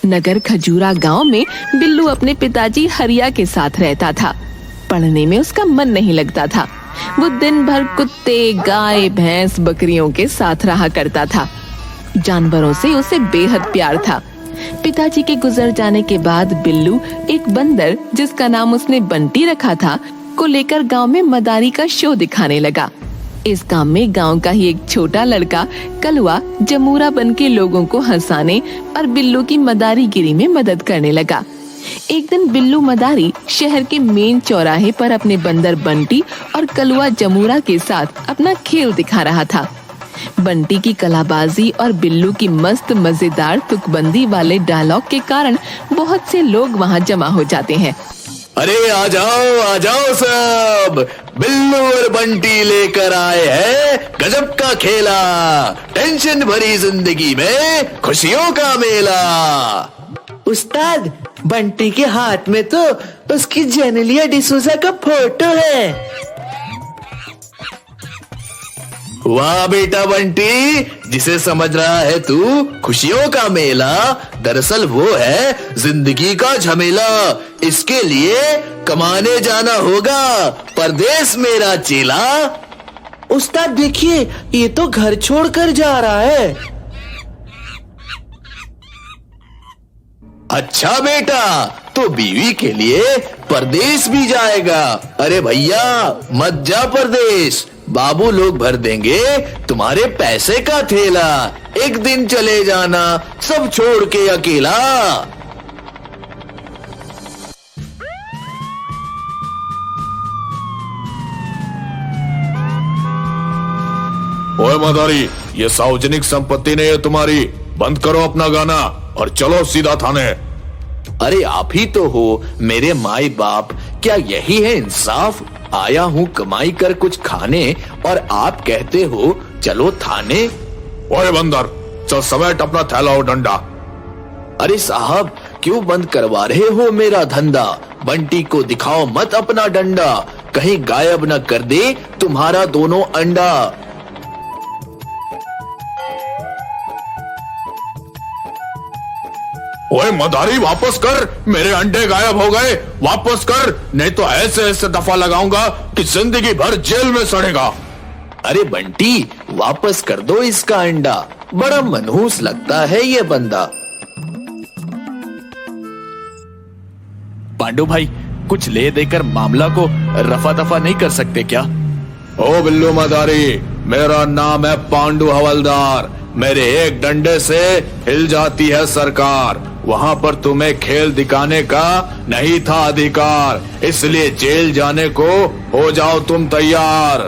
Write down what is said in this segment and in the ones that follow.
नगर खजूरा गांव में बिल्लू अपने पिताजी हरिया के साथ रहता था। पढ़ने में उसका मन नहीं लगता था। वो दिन भर कुत्ते, गाय, भैंस, बकरियों के साथ रहा करता था। जानवरों से उसे बेहद प्यार था। पिताजी के गुजर जाने के बाद बिल्लू एक बंदर, जिसका नाम उसने बंटी रखा था, को लेकर गांव में मदारी का शो दिखाने लगा। इस काम में गांव का ही एक छोटा लड़का कलवा जमूरा बनके लोगों को हंसाने और बिल्लू की मदारीगिरी में मदद करने लगा। एक दिन बिल्लू मदारी शहर के मेन चौराहे पर अपने बंदर बंटी और कलवा जमूरा के साथ अपना खेल दिखा रहा था। बंटी की कलाबाजी और बिल्लू की मस्त मजेदार तुकबंदी वाले डायलॉग के कारण बहुत से लोग वहां जमा हो जाते हैं। अरे आ जाओ सब, बिल्लू और बंटी लेकर आए हैं गजब का खेला। टेंशन भरी जिंदगी में खुशियों का मेला। उस्ताद, बंटी के हाथ में तो उसकी जेनेलिया डिसूजा का फोटो है। वाह बेटा बंटी, जिसे समझ रहा है तू खुशियों का मेला, दरअसल वो है जिंदगी का झमेला। इसके लिए कमाने जाना होगा परदेस मेरा चेला। उस्ताद देखिए, ये तो घर छोड़कर जा रहा है। अच्छा बेटा, तो बीवी के लिए परदेस भी जाएगा। अरे भैया मत जा परदेस, बाबू लोग भर देंगे तुम्हारे पैसे का थैला। एक दिन चले जाना सब छोड़ के अकेला। ओए मदारी, ये सार्वजनिक संपत्ति नहीं है तुम्हारी। बंद करो अपना गाना और चलो सीधा थाने। अरे आप ही तो हो मेरे माई बाप, क्या यही है इंसाफ? आया हूँ कमाई कर कुछ खाने और आप कहते हो चलो थाने। ओए बंदर, चल समेट अपना थैला और डंडा। अरे साहब, क्यों बंद करवा रहे हो मेरा धंधा? बंटी को दिखाओ मत अपना डंडा, कहीं गायब न कर दे तुम्हारा दोनों अंडा। ओए मदारी, वापस कर, मेरे अंडे गायब हो गए। वापस कर, नहीं तो ऐसे ऐसे दफा लगाऊंगा कि जिंदगी भर जेल में सड़ेगा। अरे बंटी, वापस कर दो इसका अंडा, बड़ा मनहूस लगता है ये बंदा। पांडु भाई, कुछ ले देकर मामला को रफा दफा नहीं कर सकते क्या? ओ बिल्लू मदारी, मेरा नाम है पांडु हवलदार। मेरे एक डंडे से हिल जाती है सरकार। वहां पर तुम्हें खेल दिखाने का नहीं था अधिकार, इसलिए जेल जाने को हो जाओ तुम तैयार।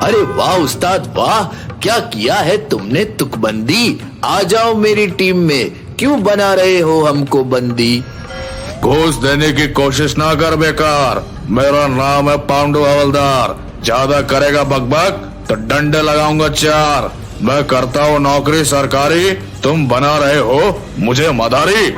अरे वाह उस्ताद वाह, क्या किया है तुमने तुकबंदी। आ जाओ मेरी टीम में, क्यों बना रहे हो हमको बंदी? घूस देने की कोशिश ना कर बेकार। मेरा नाम है पांडु हवलदार। ज्यादा करेगा बकबक तो डंडे लगाऊंगा 4। मैं करता हूँ नौकरी सरकारी, तुम बना रहे हो मुझे मदारी।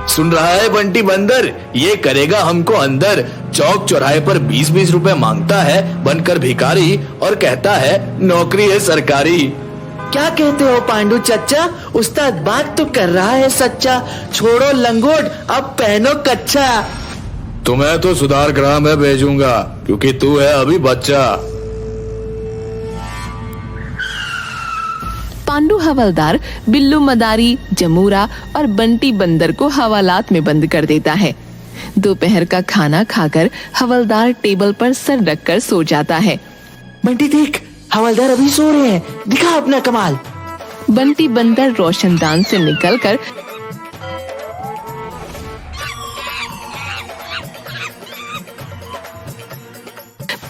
सुन रहा है बंटी बंदर, ये करेगा हमको अंदर। चौक चौराहे पर 20-20 रुपए मांगता है बनकर भिखारी और कहता है नौकरी है सरकारी। क्या कहते हो पांडु चच्चा? उस्ताद बात तो कर रहा है सच्चा। छोड़ो लंगोट, अब पहनो कच्चा। तुम्हें तो सुधार गृह में भेजूंगा क्योंकि तू है अभी बच्चा। पांडु हवलदार बिल्लू मदारी, जमूरा और बंटी बंदर को हवालात में बंद कर देता है। दोपहर का खाना खाकर हवलदार टेबल पर सर रखकर सो जाता है। बंटी देख, हवलदार अभी सो रहे हैं, दिखा अपना कमाल। बंटी बंदर रोशनदान से निकलकर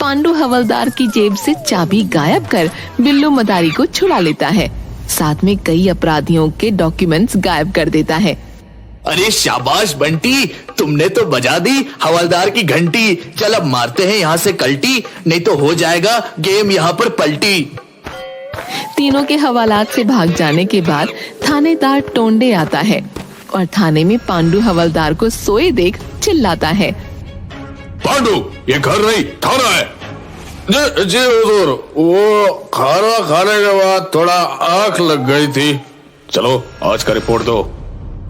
पांडु हवलदार की जेब से चाबी गायब कर बिल्लू मदारी को छुड़ा लेता है। साथ में कई अपराधियों के डॉक्यूमेंट्स गायब कर देता है। अरे शाबाश बंटी, तुमने तो बजा दी हवलदार की घंटी। चल अब मारते हैं यहाँ से कल्टी, नहीं तो हो जाएगा गेम यहाँ पर पलटी। तीनों के हवालात से भाग जाने के बाद थानेदार टोंडे आता है और थाने में पांडु हवलदार को सोए देख चिल्लाता है, पांडु, ये घर नहीं थाना है। जी हुजूर, वो खाना खाने के बाद थोड़ा आंख लग गई थी। चलो आज का रिपोर्ट दो।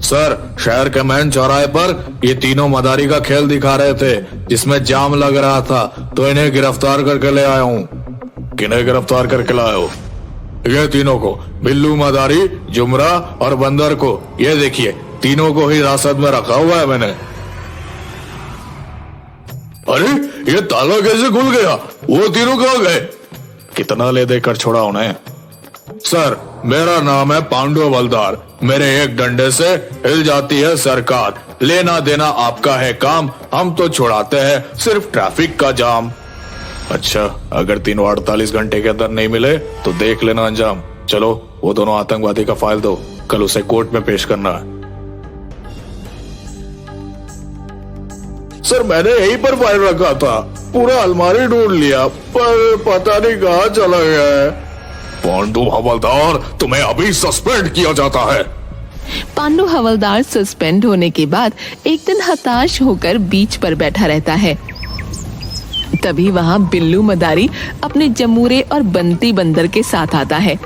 सर, शहर के मेन चौराहे पर ये तीनों मदारी का खेल दिखा रहे थे जिसमें जाम लग रहा था, तो इन्हें गिरफ्तार करके ले आया हूँ। किन्हें गिरफ्तार करके लाए हो? ये तीनों को, बिल्लू, मदारी, जुमरा और बंदर को। ये देखिए, तीनों को ही हिरासत में रखा हुआ है मैंने। अरे, ये ताला कैसे खुल गया? वो तीनों कहाँ गए? कितना ले देकर छोड़ा उन्हें? सर, मेरा नाम है पांडु हवलदार। मेरे एक डंडे से हिल जाती है सरकार। लेना देना आपका है काम, हम तो छुड़ाते हैं सिर्फ ट्रैफिक का जाम। अच्छा, अगर तीनों 48 घंटे के अंदर नहीं मिले तो देख लेना अंजाम। चलो, वो दोनों आतंकवादी का फाइल दो, कल उसे कोर्ट में पेश करना है। सर, मैंने यहीं पर फाइल रखा था, पूरा अलमारी ढूंढ लिया पर पता नहीं कहाँ चला गया है। पांडु हवलदार, तुम्हें अभी सस्पेंड किया जाता है। पांडु हवलदार सस्पेंड होने के बाद एक दिन हताश होकर बीच पर बैठा रहता है। तभी वहाँ बिल्लू मदारी अपने जमूरे और बंटी बंदर के साथ आता है।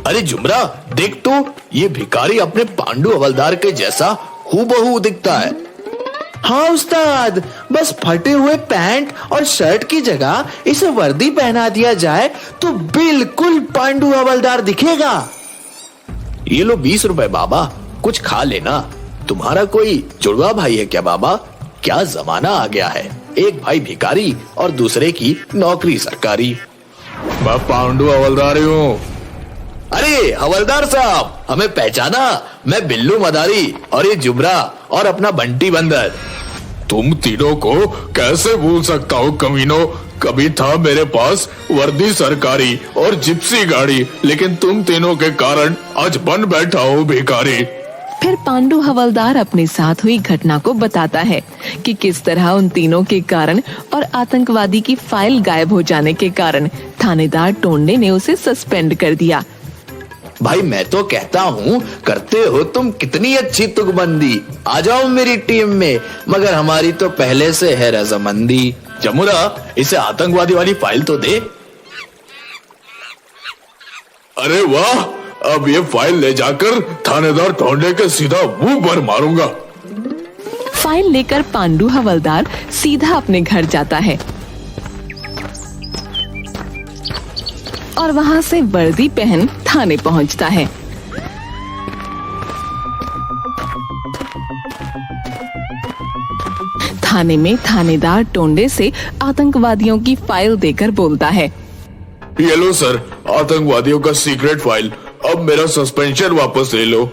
अरे जुमरा, देख तो, ये भिखारी अपने पांडु हवलदार के जैसा हूबहू दिखता है। हाँ उस्ताद, बस फटे हुए पैंट और शर्ट की जगह इसे वर्दी पहना दिया जाए तो बिल्कुल पांडु हवलदार दिखेगा। ये लो 20 रुपए बाबा, कुछ खा लेना। तुम्हारा कोई जुड़वा भाई है क्या बाबा? क्या जमाना आ गया है, एक भाई भिखारी और दूसरे की नौकरी सरकारी। मैं पांडु हवलदार हूँ। अरे हवलदार साहब, हमें पहचाना? मैं बिल्लू मदारी और ये जुमरा और अपना बंटी बंदर। तुम तीनों को कैसे भूल सकता हूँ कमीनों। कभी था मेरे पास वर्दी सरकारी और जिप्सी गाड़ी, लेकिन तुम तीनों के कारण आज बन बैठा हूँ भिखारी। फिर पांडु हवलदार अपने साथ हुई घटना को बताता है कि किस तरह उन तीनों के कारण और आतंकवादी की फाइल गायब हो जाने के कारण थानेदार टोंडे ने उसे सस्पेंड कर दिया। भाई मैं तो कहता हूँ, करते हो तुम कितनी अच्छी तुकबंदी। आ जाओ मेरी टीम में, मगर हमारी तो पहले से है रजामंदी। जमुरा, इसे आतंकवादी वाली फाइल तो दे। अरे वाह, अब ये फाइल ले जाकर थानेदार टोंडे के सीधा मुंह पर मारूंगा। फाइल लेकर पांडु हवलदार सीधा अपने घर जाता है और वहां से वर्दी पहन थाने पहुंचता है। थाने में थानेदार टोंडे से आतंकवादियों की फाइल देकर बोलता है, ये लो सर, आतंकवादियों का सीक्रेट फाइल, अब मेरा सस्पेंशन वापस ले लो।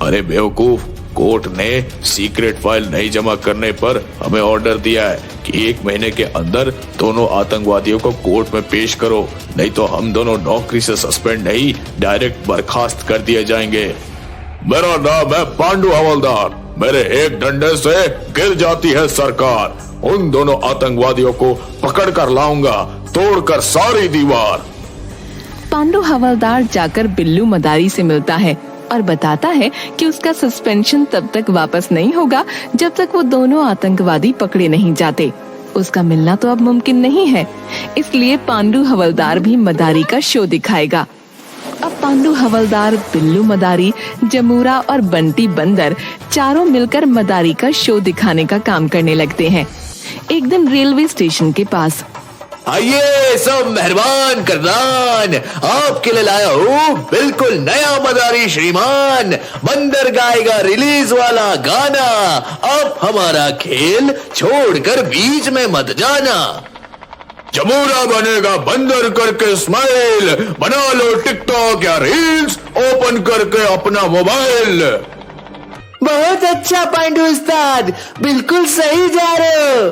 अरे बेवकूफ, कोर्ट ने सीक्रेट फाइल नहीं जमा करने पर हमें ऑर्डर दिया है कि 1 महीने के अंदर दोनों आतंकवादियों को कोर्ट में पेश करो, नहीं तो हम दोनों नौकरी से सस्पेंड नहीं, डायरेक्ट बर्खास्त कर दिए जाएंगे। मेरा नाम है पांडु हवलदार। मेरे एक डंडे से गिर जाती है सरकार। उन दोनों आतंकवादियों को पकड़ कर लाऊंगा, तोड़कर सारी दीवार। पांडु हवलदार जाकर बिल्लू मदारी से मिलता है और बताता है कि उसका सस्पेंशन तब तक वापस नहीं होगा जब तक वो दोनों आतंकवादी पकड़े नहीं जाते। उसका मिलना तो अब मुमकिन नहीं है, इसलिए पांडु हवलदार भी मदारी का शो दिखाएगा। अब पांडु हवलदार, बिल्लू मदारी, जमूरा और बंटी बंदर चारों मिलकर मदारी का शो दिखाने का काम करने लगते हैं। एक दिन रेलवे स्टेशन के पास, आइए सब मेहरबान करनान, आपके लिए लाया हूँ बिल्कुल नया मदारी श्रीमान। बंदर गाएगा रिलीज वाला गाना, अब हमारा खेल छोड़कर बीच में मत जाना। जमूरा बनेगा बंदर करके स्माइल, बना लो टिकटॉक या रील्स, ओपन करके अपना मोबाइल। बहुत अच्छा पांडु उस्ताद, बिल्कुल सही जा रहे हो।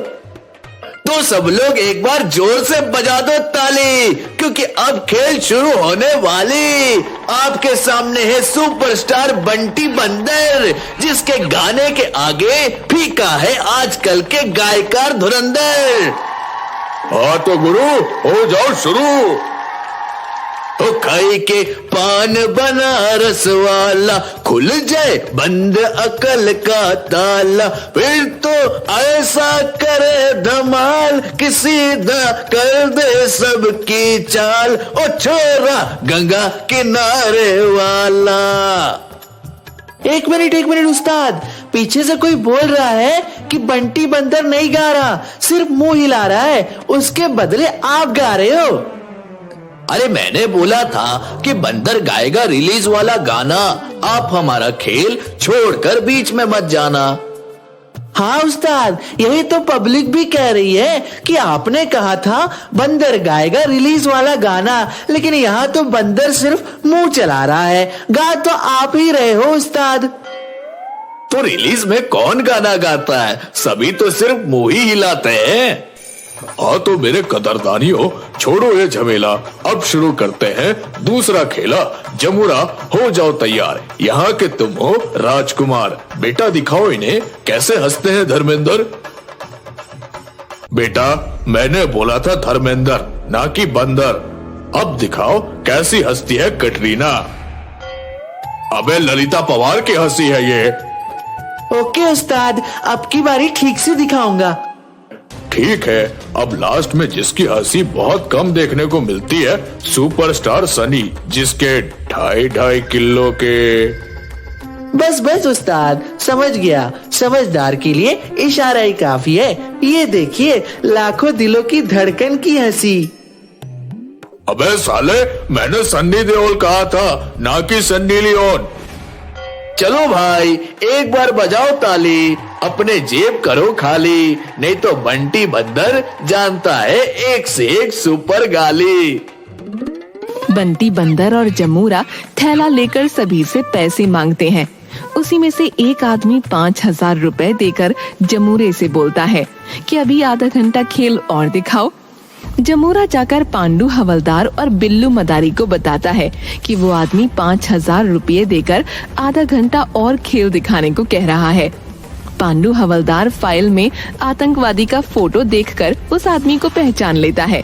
तो सब लोग एक बार जोर से बजा दो ताली, क्योंकि अब खेल शुरू होने वाली। आपके सामने है सुपरस्टार बंटी बंदर, जिसके गाने के आगे फीका है आजकल के गायकार धुरंधर। हाँ तो गुरु, हो जाओ शुरू। तो खाई के पान बनारस वाला, खुल जाए बंद अकल का ताला। फिर तो ऐसा करे धमाल, कि सीधा कर दे सबकी चाल। ओ छोरा गंगा किनारे वाला। एक मिनट उस्ताद, पीछे से कोई बोल रहा है कि बंटी बंदर नहीं गा रहा, सिर्फ मुंह हिला रहा है, उसके बदले आप गा रहे हो। अरे मैंने बोला था कि बंदर गाएगा रिलीज वाला गाना, आप हमारा खेल छोड़कर बीच में मत जाना। हाँ उस्ताद, यही तो पब्लिक भी कह रही है कि आपने कहा था बंदर गाएगा रिलीज वाला गाना, लेकिन यहाँ तो बंदर सिर्फ मुंह चला रहा है, गा तो आप ही रहे हो उस्ताद। तो रिलीज में कौन गाना गाता है, सभी तो सिर्फ मुंह ही हिलाते हैं। हाँ तो मेरे कदरदानियों, छोड़ो ये झमेला, अब शुरू करते हैं दूसरा खेला। जमुरा हो जाओ तैयार, यहाँ के तुम हो राजकुमार। बेटा दिखाओ इन्हें कैसे हंसते हैं धर्मेंद्र। बेटा मैंने बोला था धर्मेंद्र, ना कि बंदर। अब दिखाओ कैसी हंसती है कटरीना। अबे ललिता पवार की हंसी है ये। ओके उस्ताद, अब की बारी ठीक से दिखाऊंगा। ठीक है, अब लास्ट में जिसकी हंसी बहुत कम देखने को मिलती है, सुपरस्टार सनी, जिसके 2.5 किलो के। बस उस्ताद, समझ गया, समझदार के लिए इशारा ही काफी है। ये देखिए, लाखों दिलों की धड़कन की हंसी। अबे साले, मैंने सन्नी देओल कहा था, ना कि सन्नी लियोन। चलो भाई, एक बार बजाओ ताली, अपने जेब करो खाली, नहीं तो बंटी बंदर जानता है एक से एक सुपर गाली। बंटी बंदर और जमूरा थैला लेकर सभी से पैसे मांगते हैं। उसी में से एक आदमी 5,000 रुपए देकर जमूरे से बोलता है कि अभी आधा घंटा खेल और दिखाओ। जमूरा जाकर पांडू हवलदार और बिल्लू मदारी को बताता है कि वो आदमी 5,000 रुपये देकर आधा घंटा और खेल दिखाने को कह रहा है। पांडू हवलदार फाइल में आतंकवादी का फोटो देखकर उस आदमी को पहचान लेता है।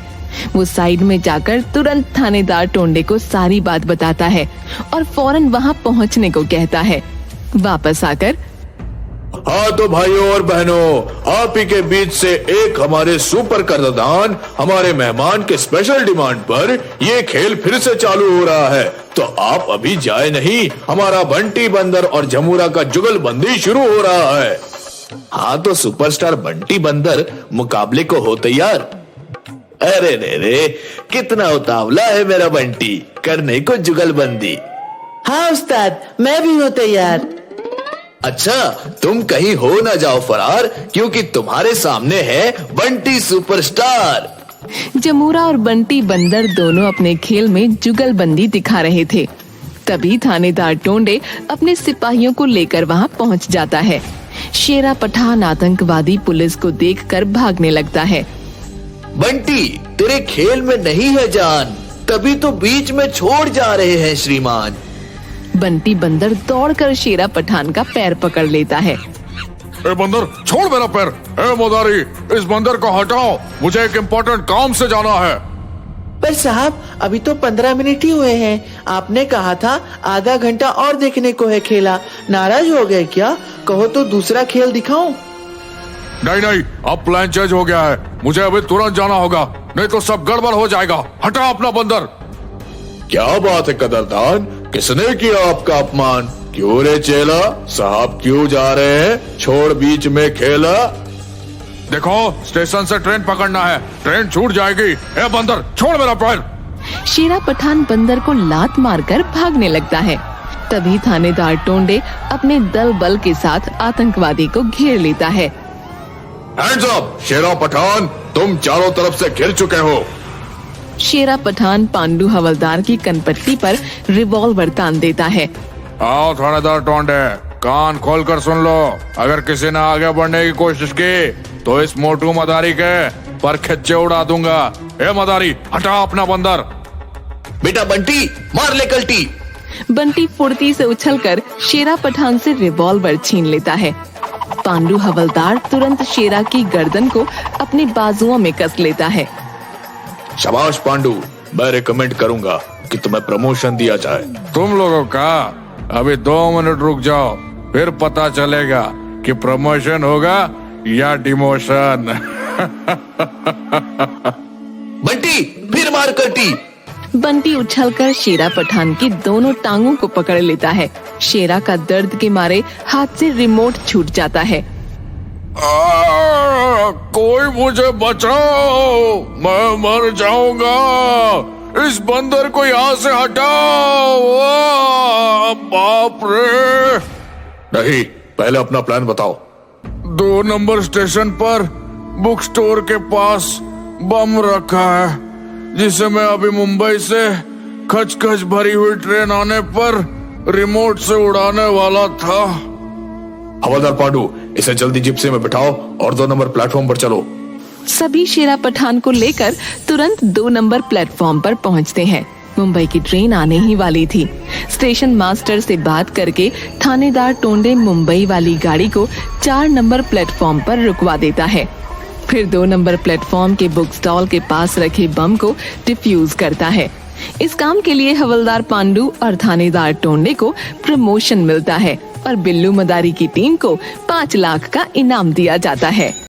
वो साइड में जाकर तुरंत थानेदार टोंडे को सारी बात बताता है और फौरन वहां पहुंचने को कहता है। वापस आकर, हाँ तो भाइयों और बहनों, आप ही के बीच से एक हमारे सुपर कदरदान, हमारे मेहमान के स्पेशल डिमांड पर ये खेल फिर से चालू हो रहा है। तो आप अभी जाए नहीं, हमारा बंटी बंदर और जमूरा का जुगलबंदी शुरू हो रहा है। हाँ तो सुपरस्टार बंटी बंदर मुकाबले को हो तैयार। अरे रे, कितना उतावला है मेरा बंटी, करने को जुगलबंदी। हाँ उस्ताद, मैं भी हूँ तैयार। अच्छा, तुम कहीं हो ना जाओ फरार, क्योंकि तुम्हारे सामने है बंटी सुपरस्टार। जमूरा और बंटी बंदर दोनों अपने खेल में जुगलबंदी दिखा रहे थे। तभी थानेदार टोंडे अपने सिपाहियों को लेकर वहां पहुंच जाता है। शेरा पठान आतंकवादी पुलिस को देखकर भागने लगता है। बंटी, तेरे खेल में नहीं है जान, तभी तो बीच में छोड़ जा रहे हैं श्रीमान। बंटी बंदर दौड़कर शेरा पठान का पैर पकड़ लेता है। ए बंदर, छोड़ मेरा पैर। ए मदारी, इस बंदर को हटाओ, मुझे एक इम्पोर्टेंट काम से जाना है। पर साहब, अभी तो 15 मिनट ही हुए हैं, आपने कहा था आधा घंटा और देखने को है खेला। नाराज हो गए क्या? कहो तो दूसरा खेल दिखाऊं? नहीं, अब प्लान चेंज हो गया है, मुझे अभी तुरंत जाना होगा, नहीं तो सब गड़बड़ हो जाएगा। हटा अपना बंदर। क्या बात है कदरदान, किसने किया आपका अपमान? क्यों रे चेला, साहब क्यों जा रहे हैं? छोड़ बीच में खेला। देखो, स्टेशन से ट्रेन पकड़ना है, ट्रेन छूट जाएगी। ए बंदर, छोड़ मेरा पैर। शेरा पठान बंदर को लात मारकर भागने लगता है। तभी थानेदार टोंडे अपने दल बल के साथ आतंकवादी को घेर लेता है। हैंड्स अप, शेरा पठान, तुम चारों तरफ से घिर चुके हो। शेरा पठान पांडू हवलदार की कनपट्टी पर रिवॉल्वर तान देता है। आओ थानेदार टोंडे, कान खोलकर सुन लो, अगर किसी ने आगे बढ़ने की कोशिश की तो इस मोटू मदारी के पर खच्चे उड़ा दूंगा। ए मदारी, हटा अपना बंदर। बेटा बंटी, मार ले कल्टी। बंटी फुर्ती से उछलकर शेरा पठान से रिवॉल्वर छीन लेता है। पांडू हवलदार तुरंत शेरा की गर्दन को अपनी बाजुओं में कस लेता है। शाबाश पांडू, मैं रिकमेंड करूंगा कि तुम्हें प्रमोशन दिया जाए। तुम लोगों का अभी 2 मिनट रुक जाओ, फिर पता चलेगा कि प्रमोशन होगा या डिमोशन। बंटी, फिर मार कल्टी। बंटी उछलकर शेरा पठान की दोनों टांगों को पकड़ लेता है। शेरा का दर्द के मारे हाथ से रिमोट छूट जाता है। कोई मुझे बचाओ, मैं मर जाऊंगा। इस बंदर को यहाँ से हटाओ। बाप रे। नहीं, पहले अपना प्लान बताओ। 2 नंबर स्टेशन पर बुक स्टोर के पास बम रखा है, जिसे मैं अभी मुंबई से खच-खच भरी हुई ट्रेन आने पर रिमोट से उड़ाने वाला था। हवलदार पांडू, इसे जल्दी जिप्सी में बिठाओ और 2 नंबर प्लेटफॉर्म पर चलो। सभी शेरा पठान को लेकर तुरंत 2 नंबर प्लेटफॉर्म पर पहुंचते हैं। मुंबई की ट्रेन आने ही वाली थी। स्टेशन मास्टर से बात करके थानेदार टोंडे मुंबई वाली गाड़ी को 4 नंबर प्लेटफॉर्म पर रुकवा देता है। फिर 2 नंबर प्लेटफॉर्म के बुक स्टॉल के पास रखे बम को डिफ्यूज करता है। इस काम के लिए हवलदार पांडू और थानेदार टोंडे को प्रमोशन मिलता है और बिल्लू मदारी की टीम को 5 लाख का इनाम दिया जाता है।